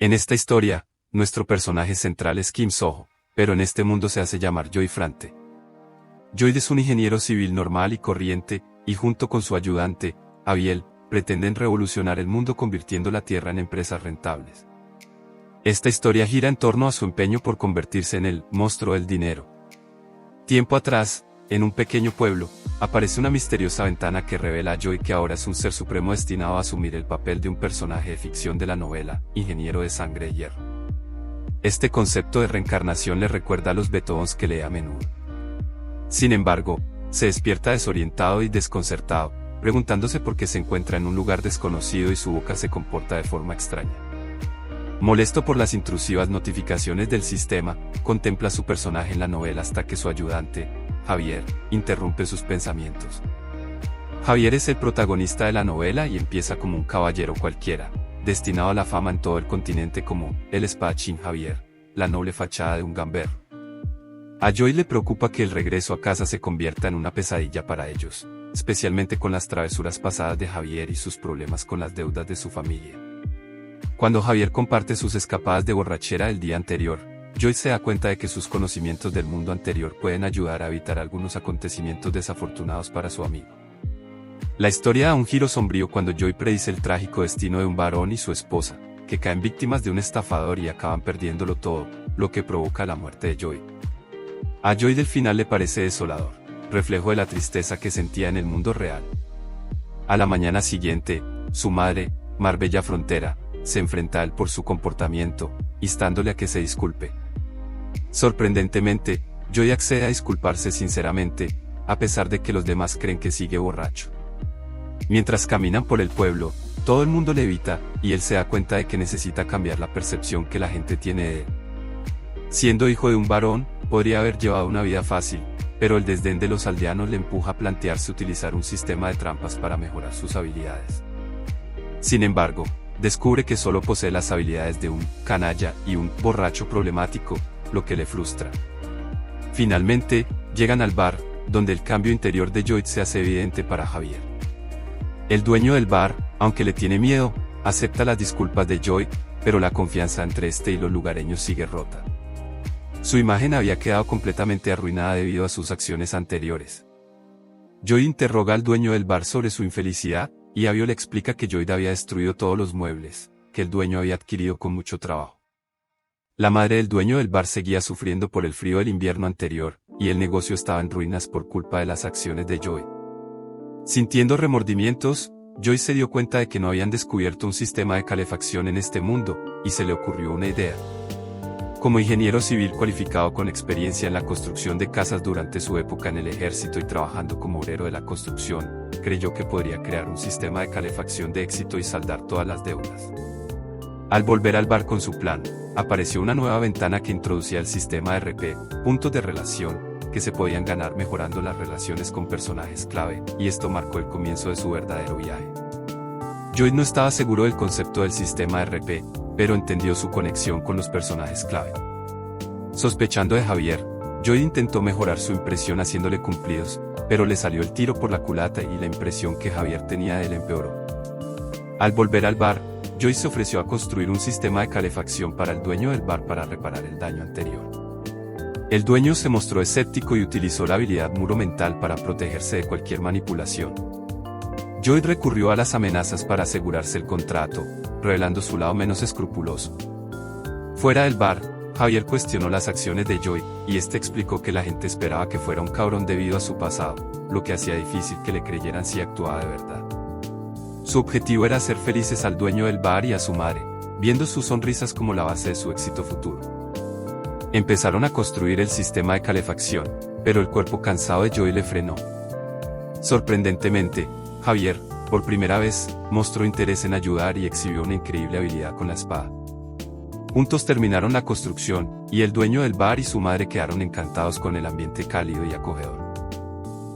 En esta historia, nuestro personaje central es Kim Soho, pero en este mundo se hace llamar Joy Frante. Joy es un ingeniero civil normal y corriente, y junto con su ayudante, Abiel, pretenden revolucionar el mundo convirtiendo la Tierra en empresas rentables. Esta historia gira en torno a su empeño por convertirse en el monstruo del dinero. Tiempo atrás, en un pequeño pueblo, aparece una misteriosa ventana que revela a Joy que ahora es un ser supremo destinado a asumir el papel de un personaje de ficción de la novela, Ingeniero de Sangre de Hierro. Este concepto de reencarnación le recuerda a los Beethovens que lee a menudo. Sin embargo, se despierta desorientado y desconcertado, preguntándose por qué se encuentra en un lugar desconocido y su boca se comporta de forma extraña. Molesto por las intrusivas notificaciones del sistema, contempla a su personaje en la novela hasta que su ayudante, Javier, interrumpe sus pensamientos. Javier es el protagonista de la novela y empieza como un caballero cualquiera, destinado a la fama en todo el continente como el espadachín Javier, la noble fachada de un gamberro. A Joy le preocupa que el regreso a casa se convierta en una pesadilla para ellos, especialmente con las travesuras pasadas de Javier y sus problemas con las deudas de su familia. Cuando Javier comparte sus escapadas de borrachera del día anterior, Joy se da cuenta de que sus conocimientos del mundo anterior pueden ayudar a evitar algunos acontecimientos desafortunados para su amigo. La historia da un giro sombrío cuando Joy predice el trágico destino de un varón y su esposa, que caen víctimas de un estafador y acaban perdiéndolo todo, lo que provoca la muerte de Joy. A Joy del final le parece desolador, reflejo de la tristeza que sentía en el mundo real. A la mañana siguiente, su madre, Marbella Frontera, se enfrenta a él por su comportamiento, instándole a que se disculpe. Sorprendentemente, Joy accede a disculparse sinceramente, a pesar de que los demás creen que sigue borracho. Mientras caminan por el pueblo, todo el mundo le evita, y él se da cuenta de que necesita cambiar la percepción que la gente tiene de él. Siendo hijo de un varón, podría haber llevado una vida fácil, pero el desdén de los aldeanos le empuja a plantearse utilizar un sistema de trampas para mejorar sus habilidades. Sin embargo, descubre que solo posee las habilidades de un canalla y un borracho problemático, lo que le frustra. Finalmente, llegan al bar, donde el cambio interior de Joy se hace evidente para Javier. El dueño del bar, aunque le tiene miedo, acepta las disculpas de Joy, pero la confianza entre este y los lugareños sigue rota. Su imagen había quedado completamente arruinada debido a sus acciones anteriores. Joy interroga al dueño del bar sobre su infelicidad, y Abio le explica que Joy había destruido todos los muebles, que el dueño había adquirido con mucho trabajo. La madre del dueño del bar seguía sufriendo por el frío del invierno anterior, y el negocio estaba en ruinas por culpa de las acciones de Joy. Sintiendo remordimientos, Joy se dio cuenta de que no habían descubierto un sistema de calefacción en este mundo, y se le ocurrió una idea. Como ingeniero civil cualificado con experiencia en la construcción de casas durante su época en el ejército y trabajando como obrero de la construcción, creyó que podría crear un sistema de calefacción de éxito y saldar todas las deudas. Al volver al bar con su plan, apareció una nueva ventana que introducía el sistema RP, puntos de relación, que se podían ganar mejorando las relaciones con personajes clave, y esto marcó el comienzo de su verdadero viaje. Joy no estaba seguro del concepto del sistema RP, pero entendió su conexión con los personajes clave. Sospechando de Javier, Joy intentó mejorar su impresión haciéndole cumplidos, pero le salió el tiro por la culata y la impresión que Javier tenía de él empeoró. Al volver al bar, Joy se ofreció a construir un sistema de calefacción para el dueño del bar para reparar el daño anterior. El dueño se mostró escéptico y utilizó la habilidad muro mental para protegerse de cualquier manipulación. Joy recurrió a las amenazas para asegurarse el contrato, revelando su lado menos escrupuloso. Fuera del bar, Javier cuestionó las acciones de Joy, y este explicó que la gente esperaba que fuera un cabrón debido a su pasado, lo que hacía difícil que le creyeran si actuaba de verdad. Su objetivo era hacer felices al dueño del bar y a su madre, viendo sus sonrisas como la base de su éxito futuro. Empezaron a construir el sistema de calefacción, pero el cuerpo cansado de Joy le frenó. Sorprendentemente, Javier, por primera vez, mostró interés en ayudar y exhibió una increíble habilidad con la espada. Juntos terminaron la construcción, y el dueño del bar y su madre quedaron encantados con el ambiente cálido y acogedor.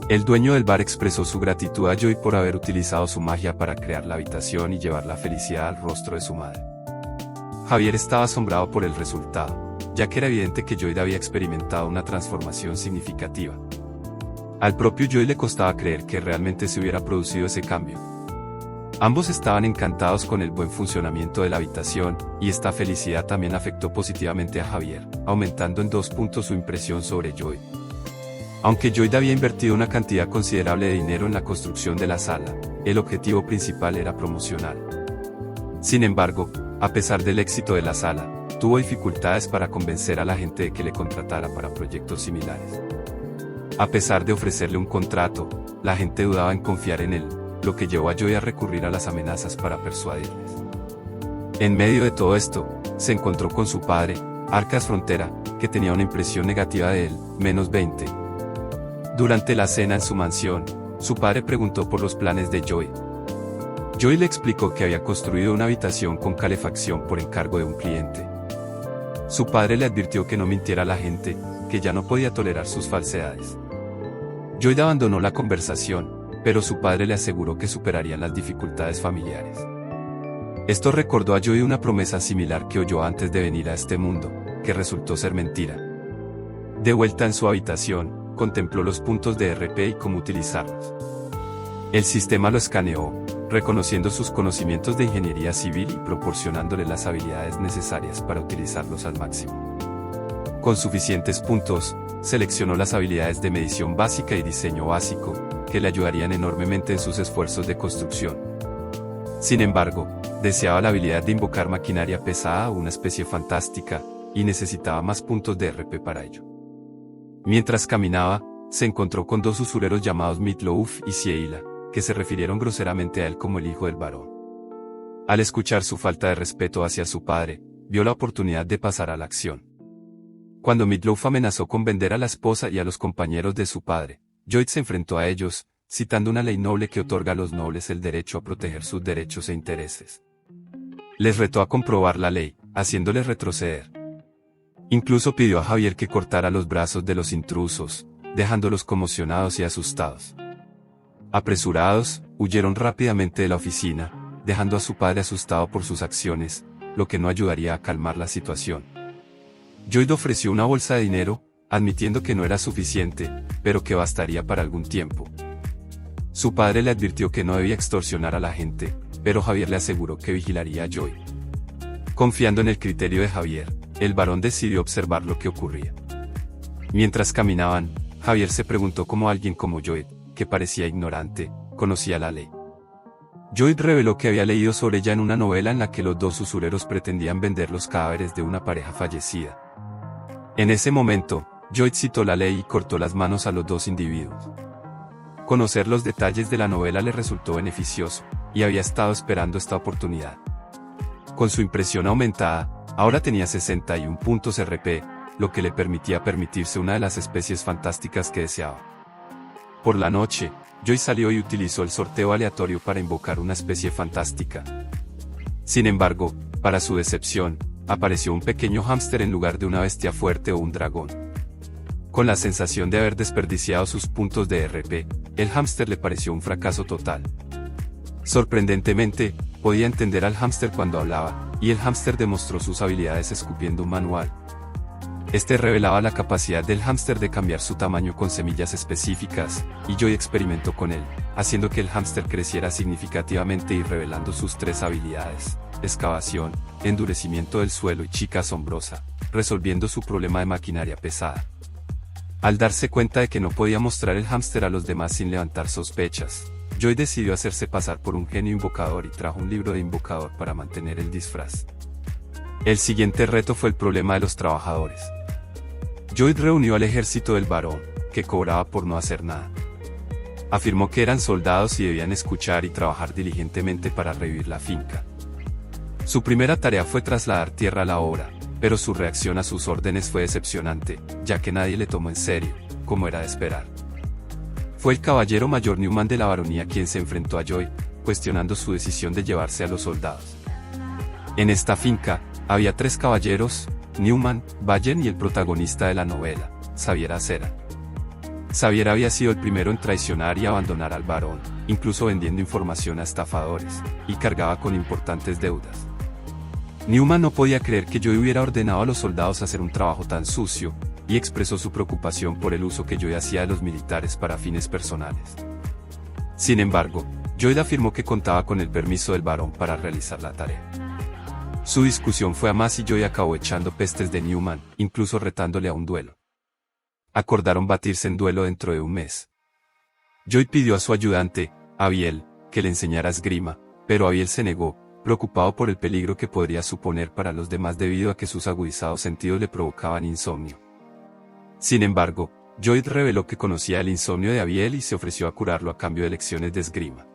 El dueño del bar expresó su gratitud a Joy por haber utilizado su magia para crear la habitación y llevar la felicidad al rostro de su madre. Javier estaba asombrado por el resultado, ya que era evidente que Joy había experimentado una transformación significativa. Al propio Joy le costaba creer que realmente se hubiera producido ese cambio. Ambos estaban encantados con el buen funcionamiento de la habitación, y esta felicidad también afectó positivamente a Javier, aumentando en 2 puntos su impresión sobre Joy. Aunque Joy había invertido una cantidad considerable de dinero en la construcción de la sala, el objetivo principal era promocional. Sin embargo, a pesar del éxito de la sala, tuvo dificultades para convencer a la gente de que le contratara para proyectos similares. A pesar de ofrecerle un contrato, la gente dudaba en confiar en él, lo que llevó a Joy a recurrir a las amenazas para persuadirles. En medio de todo esto, se encontró con su padre, Arcas Frontera, que tenía una impresión negativa de él, -20. Durante la cena en su mansión, su padre preguntó por los planes de Joy. Joy le explicó que había construido una habitación con calefacción por encargo de un cliente. Su padre le advirtió que no mintiera a la gente, que ya no podía tolerar sus falsedades. Joy abandonó la conversación, pero su padre le aseguró que superarían las dificultades familiares. Esto recordó a Joy una promesa similar que oyó antes de venir a este mundo, que resultó ser mentira. De vuelta en su habitación, contempló los puntos de RP y cómo utilizarlos. El sistema lo escaneó, reconociendo sus conocimientos de ingeniería civil y proporcionándole las habilidades necesarias para utilizarlos al máximo. Con suficientes puntos, seleccionó las habilidades de medición básica y diseño básico, que le ayudarían enormemente en sus esfuerzos de construcción. Sin embargo, deseaba la habilidad de invocar maquinaria pesada o una especie fantástica, y necesitaba más puntos de RP para ello. Mientras caminaba, se encontró con 2 usureros llamados Meatloaf y Sheila, que se refirieron groseramente a él como el hijo del varón. Al escuchar su falta de respeto hacia su padre, vio la oportunidad de pasar a la acción. Cuando Meatloaf amenazó con vender a la esposa y a los compañeros de su padre, Joy se enfrentó a ellos, citando una ley noble que otorga a los nobles el derecho a proteger sus derechos e intereses. Les retó a comprobar la ley, haciéndoles retroceder. Incluso pidió a Javier que cortara los brazos de los intrusos, dejándolos conmocionados y asustados. Apresurados, huyeron rápidamente de la oficina, dejando a su padre asustado por sus acciones, lo que no ayudaría a calmar la situación. Joy ofreció una bolsa de dinero, admitiendo que no era suficiente, pero que bastaría para algún tiempo. Su padre le advirtió que no debía extorsionar a la gente, pero Javier le aseguró que vigilaría a Joy. Confiando en el criterio de Javier, el varón decidió observar lo que ocurría. Mientras caminaban, Javier se preguntó cómo alguien como Joy, que parecía ignorante, conocía la ley. Joy reveló que había leído sobre ella en una novela en la que los 2 usureros pretendían vender los cadáveres de una pareja fallecida. En ese momento, Joy citó la ley y cortó las manos a los 2 individuos. Conocer los detalles de la novela le resultó beneficioso, y había estado esperando esta oportunidad. Con su impresión aumentada, ahora tenía 61 puntos RP, lo que le permitirse una de las especies fantásticas que deseaba. Por la noche, Joy salió y utilizó el sorteo aleatorio para invocar una especie fantástica. Sin embargo, para su decepción, apareció un pequeño hámster en lugar de una bestia fuerte o un dragón. Con la sensación de haber desperdiciado sus puntos de RP, el hámster le pareció un fracaso total. Sorprendentemente, podía entender al hámster cuando hablaba, y el hámster demostró sus habilidades escupiendo un manual. Este revelaba la capacidad del hámster de cambiar su tamaño con semillas específicas, y Joy experimentó con él, haciendo que el hámster creciera significativamente y revelando sus 3 habilidades: excavación, endurecimiento del suelo y chica asombrosa, resolviendo su problema de maquinaria pesada. Al darse cuenta de que no podía mostrar el hámster a los demás sin levantar sospechas, Joy decidió hacerse pasar por un genio invocador y trajo un libro de invocador para mantener el disfraz. El siguiente reto fue el problema de los trabajadores. Joy reunió al ejército del varón, que cobraba por no hacer nada. Afirmó que eran soldados y debían escuchar y trabajar diligentemente para revivir la finca. Su primera tarea fue trasladar tierra a la obra, pero su reacción a sus órdenes fue decepcionante, ya que nadie le tomó en serio, como era de esperar. Fue el caballero mayor Newman de la baronía quien se enfrentó a Joy, cuestionando su decisión de llevarse a los soldados. En esta finca, había 3 caballeros: Newman, Ballen y el protagonista de la novela, Xavier Acera. Xavier había sido el primero en traicionar y abandonar al varón, incluso vendiendo información a estafadores, y cargaba con importantes deudas. Newman no podía creer que Joy hubiera ordenado a los soldados hacer un trabajo tan sucio, y expresó su preocupación por el uso que Joy hacía de los militares para fines personales. Sin embargo, Joyd afirmó que contaba con el permiso del varón para realizar la tarea. Su discusión fue a más y Joyd acabó echando pestes de Newman, incluso retándole a un duelo. Acordaron batirse en duelo dentro de un mes. Joyd pidió a su ayudante, Abiel, que le enseñara esgrima, pero Abiel se negó, preocupado por el peligro que podría suponer para los demás debido a que sus agudizados sentidos le provocaban insomnio. Sin embargo, Joyd reveló que conocía el insomnio de Abiel y se ofreció a curarlo a cambio de lecciones de esgrima.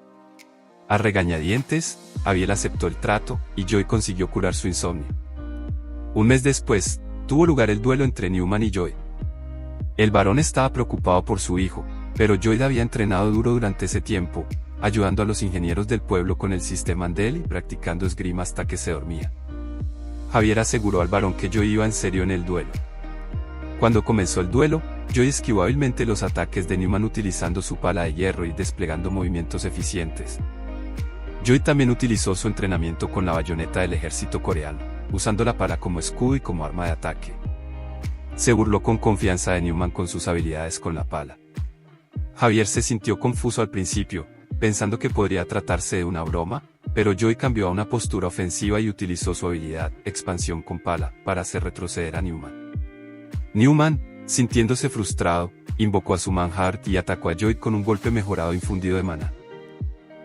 A regañadientes, Abiel aceptó el trato, y Joyd consiguió curar su insomnio. Un mes después, tuvo lugar el duelo entre Newman y Joyd. El varón estaba preocupado por su hijo, pero Joyd había entrenado duro durante ese tiempo, ayudando a los ingenieros del pueblo con el sistema Andel y practicando esgrima hasta que se dormía. Javier aseguró al varón que Joyd iba en serio en el duelo. Cuando comenzó el duelo, Joyd esquivó hábilmente los ataques de Newman utilizando su pala de hierro y desplegando movimientos eficientes. Joyd también utilizó su entrenamiento con la bayoneta del ejército coreano, usando la pala como escudo y como arma de ataque. Se burló con confianza de Newman con sus habilidades con la pala. Javier se sintió confuso al principio, pensando que podría tratarse de una broma, pero Joyd cambió a una postura ofensiva y utilizó su habilidad, expansión con pala, para hacer retroceder a Newman. Newman, sintiéndose frustrado, invocó a su Manhart y atacó a Joyd con un golpe mejorado infundido de maná.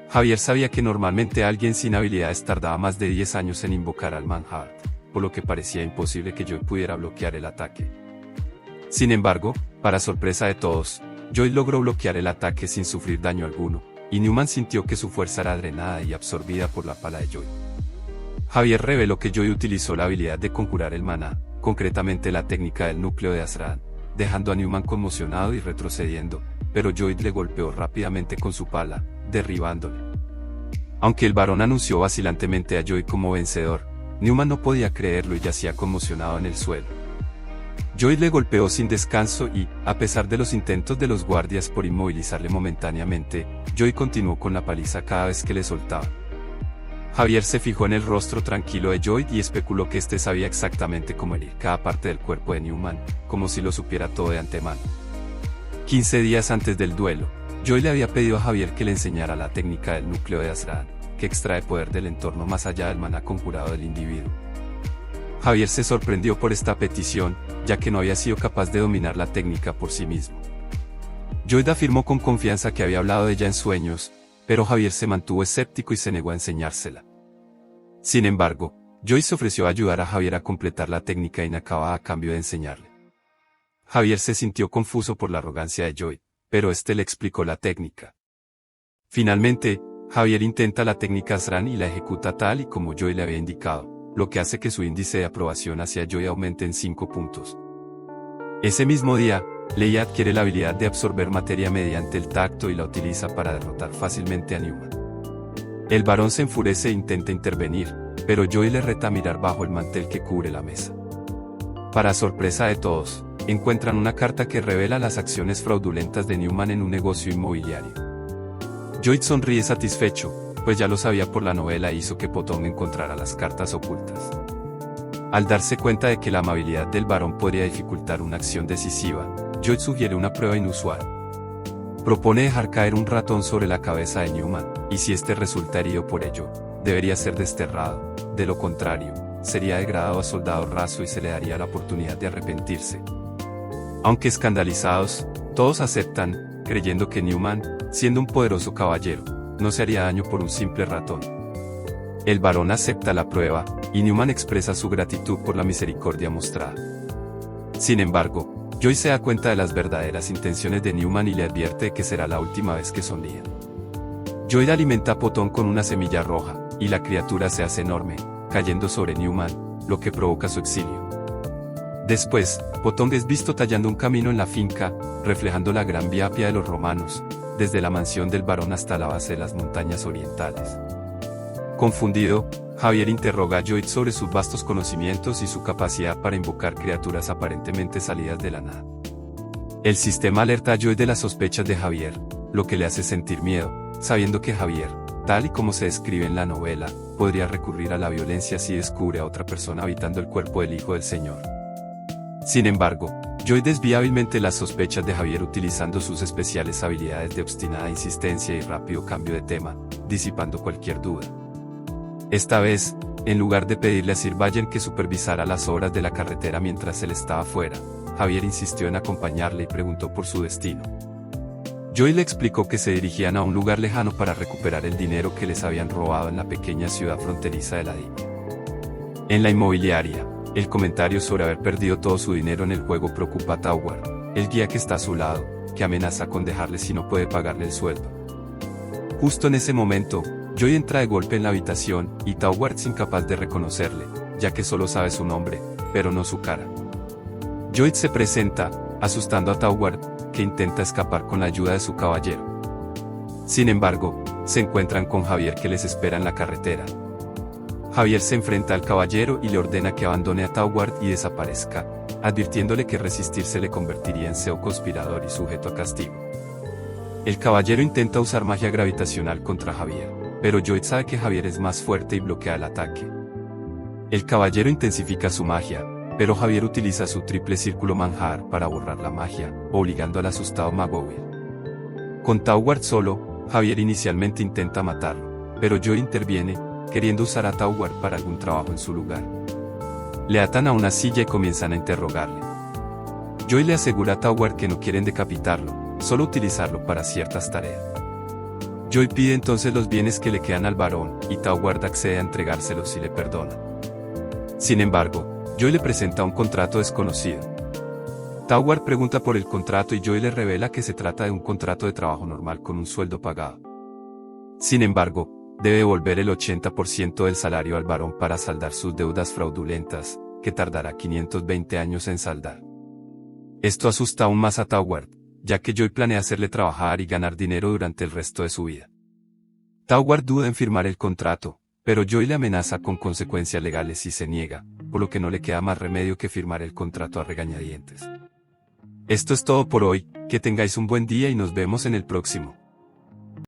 Javier sabía que normalmente alguien sin habilidades tardaba más de 10 años en invocar al Manhart, por lo que parecía imposible que Joyd pudiera bloquear el ataque. Sin embargo, para sorpresa de todos, Joyd logró bloquear el ataque sin sufrir daño alguno, y Newman sintió que su fuerza era drenada y absorbida por la pala de Joyd. Javier reveló que Joyd utilizó la habilidad de conjurar el maná, concretamente la técnica del núcleo de Azran, dejando a Newman conmocionado y retrocediendo, pero Joyd le golpeó rápidamente con su pala, derribándole. Aunque el varón anunció vacilantemente a Joyd como vencedor, Newman no podía creerlo y yacía conmocionado en el suelo. Joyd le golpeó sin descanso y, a pesar de los intentos de los guardias por inmovilizarle momentáneamente, Joyd continuó con la paliza cada vez que le soltaba. Javier se fijó en el rostro tranquilo de Joyd y especuló que éste sabía exactamente cómo herir cada parte del cuerpo de Newman, como si lo supiera todo de antemano. 15 días antes del duelo, Joyd le había pedido a Javier que le enseñara la técnica del núcleo de Azran, que extrae poder del entorno más allá del maná conjurado del individuo. Javier se sorprendió por esta petición, ya que no había sido capaz de dominar la técnica por sí mismo. Joyd afirmó con confianza que había hablado de ella en sueños, pero Javier se mantuvo escéptico y se negó a enseñársela. Sin embargo, Joyd se ofreció a ayudar a Javier a completar la técnica inacabada a cambio de enseñarle. Javier se sintió confuso por la arrogancia de Joyd, pero este le explicó la técnica. Finalmente, Javier intenta la técnica Azran y la ejecuta tal y como Joyd le había indicado, lo que hace que su índice de aprobación hacia Joyd aumente en 5 puntos. Ese mismo día, Leia adquiere la habilidad de absorber materia mediante el tacto y la utiliza para derrotar fácilmente a Newman. El varón se enfurece e intenta intervenir, pero Joyd le reta a mirar bajo el mantel que cubre la mesa. Para sorpresa de todos, encuentran una carta que revela las acciones fraudulentas de Newman en un negocio inmobiliario. Joyd sonríe satisfecho, pues ya lo sabía por la novela e hizo que Potón encontrara las cartas ocultas. Al darse cuenta de que la amabilidad del varón podría dificultar una acción decisiva, Joyd sugiere una prueba inusual. Propone dejar caer un ratón sobre la cabeza de Newman, y si éste resulta herido por ello, debería ser desterrado, de lo contrario, sería degradado a soldado raso y se le daría la oportunidad de arrepentirse. Aunque escandalizados, todos aceptan, creyendo que Newman, siendo un poderoso caballero, no se haría daño por un simple ratón. El varón acepta la prueba, y Newman expresa su gratitud por la misericordia mostrada. Sin embargo, Joyd se da cuenta de las verdaderas intenciones de Newman y le advierte de que será la última vez que sonríe. Joyd alimenta a Potón con una semilla roja, y la criatura se hace enorme, cayendo sobre Newman, lo que provoca su exilio. Después, Potón es visto tallando un camino en la finca, reflejando la Gran Vía Apia de los romanos, desde la mansión del varón hasta la base de las montañas orientales. Confundido, Javier interroga a Joyd sobre sus vastos conocimientos y su capacidad para invocar criaturas aparentemente salidas de la nada. El sistema alerta a Joyd de las sospechas de Javier, lo que le hace sentir miedo, sabiendo que Javier, tal y como se describe en la novela, podría recurrir a la violencia si descubre a otra persona habitando el cuerpo del Hijo del Señor. Sin embargo, Joy desvía hábilmente las sospechas de Javier utilizando sus especiales habilidades de obstinada insistencia y rápido cambio de tema, disipando cualquier duda. Esta vez, en lugar de pedirle a Sir Valjean que supervisara las obras de la carretera mientras él estaba fuera, Javier insistió en acompañarle y preguntó por su destino. Joy le explicó que se dirigían a un lugar lejano para recuperar el dinero que les habían robado en la pequeña ciudad fronteriza de Ladim. En la inmobiliaria, el comentario sobre haber perdido todo su dinero en el juego preocupa a Tauward, el guía que está a su lado, que amenaza con dejarle si no puede pagarle el sueldo. Justo en ese momento, Joy entra de golpe en la habitación, y Tauward es incapaz de reconocerle, ya que solo sabe su nombre, pero no su cara. Joy se presenta, asustando a Tauward, que intenta escapar con la ayuda de su caballero. Sin embargo, se encuentran con Javier que les espera en la carretera. Javier se enfrenta al caballero y le ordena que abandone a Tauward y desaparezca, advirtiéndole que resistirse le convertiría en CEO conspirador y sujeto a castigo. El caballero intenta usar magia gravitacional contra Javier, pero Joy sabe que Javier es más fuerte y bloquea el ataque. El caballero intensifica su magia, pero Javier utiliza su triple círculo manjar para borrar la magia, obligando al asustado mago a huir. Con Tauward solo, Javier inicialmente intenta matarlo, pero Joy interviene, queriendo usar a Tauward para algún trabajo en su lugar. Le atan a una silla y comienzan a interrogarle. Joy le asegura a Tauward que no quieren decapitarlo, solo utilizarlo para ciertas tareas. Joy pide entonces los bienes que le quedan al varón, y Tauward accede a entregárselos si le perdona. Sin embargo, Joy le presenta un contrato desconocido. Tauward pregunta por el contrato y Joy le revela que se trata de un contrato de trabajo normal con un sueldo pagado. Sin embargo, debe devolver el 80% del salario al varón para saldar sus deudas fraudulentas, que tardará 520 años en saldar. Esto asusta aún más a Tauward, ya que Joy planea hacerle trabajar y ganar dinero durante el resto de su vida. Tauward duda en firmar el contrato, pero Joy le amenaza con consecuencias legales si se niega, por lo que no le queda más remedio que firmar el contrato a regañadientes. Esto es todo por hoy, que tengáis un buen día y nos vemos en el próximo.